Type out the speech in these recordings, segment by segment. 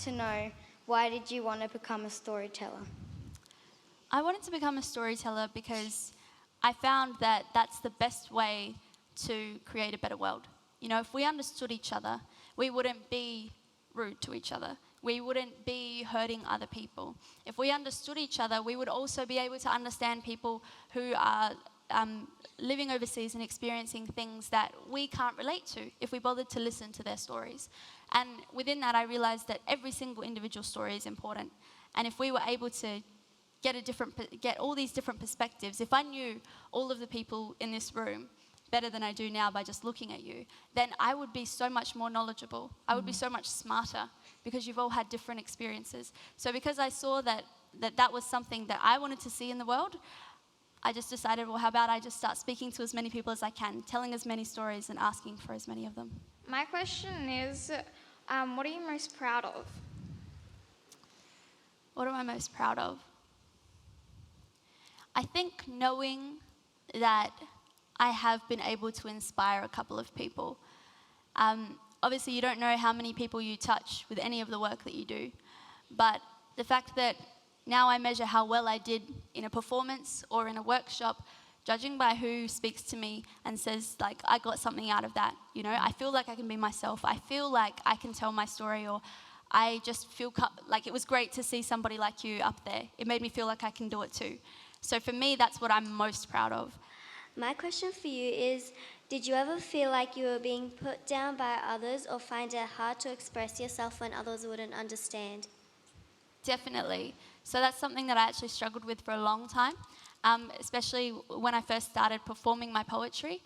to know, why did you want to become a storyteller? I wanted to become a storyteller because I found that that's the best way to create a better world. You know, if we understood each other, we wouldn't be rude to each other. We wouldn't be hurting other people. If we understood each other, we would also be able to understand people who are living overseas and experiencing things that we can't relate to if we bothered to listen to their stories. And within that, I realized that every single individual story is important. And if we were able to get all these different perspectives, if I knew all of the people in this room better than I do now by just looking at you, then I would be so much more knowledgeable. I would be so much smarter because you've all had different experiences. So because I saw that was something that I wanted to see in the world, I just decided, well, how about I just start speaking to as many people as I can, telling as many stories and asking for as many of them. My question is, what are you most proud of? What am I most proud of? I think knowing that I have been able to inspire a couple of people. Obviously, you don't know how many people you touch with any of the work that you do, but the fact that now I measure how well I did in a performance or in a workshop, judging by who speaks to me and says, like, I got something out of that, you know, I feel like I can be myself. I feel like I can tell my story, or I just feel like it was great to see somebody like you up there. It made me feel like I can do it too. So for me, that's what I'm most proud of. My question for you is, did you ever feel like you were being put down by others or find it hard to express yourself when others wouldn't understand? Definitely. So that's something that I actually struggled with for a long time, especially when I first started performing my poetry.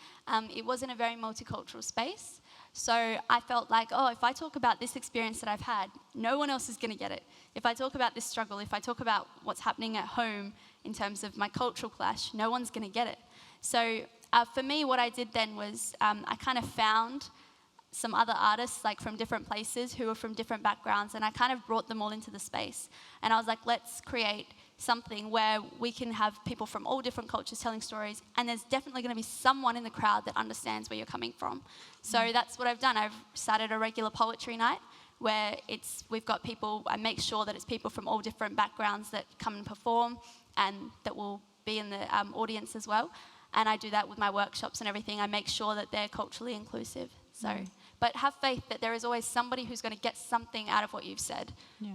It wasn't a very multicultural space. So I felt like, oh, if I talk about this experience that I've had, no one else is going to get it. If I talk about this struggle, if I talk about what's happening at home in terms of my cultural clash, no one's going to get it. So for me, what I did then was I kind of found some other artists like from different places who were from different backgrounds, and I kind of brought them all into the space. And I was like, let's create something where we can have people from all different cultures telling stories, and there's definitely going to be someone in the crowd that understands where you're coming from. So that's what I've done. I've started a regular poetry night where we've got people, I make sure that it's people from all different backgrounds that come and perform and that will be in the audience as well. And I do that with my workshops and everything. I make sure that they're culturally inclusive. So, but have faith that there is always somebody who's going to get something out of what you've said. Yeah.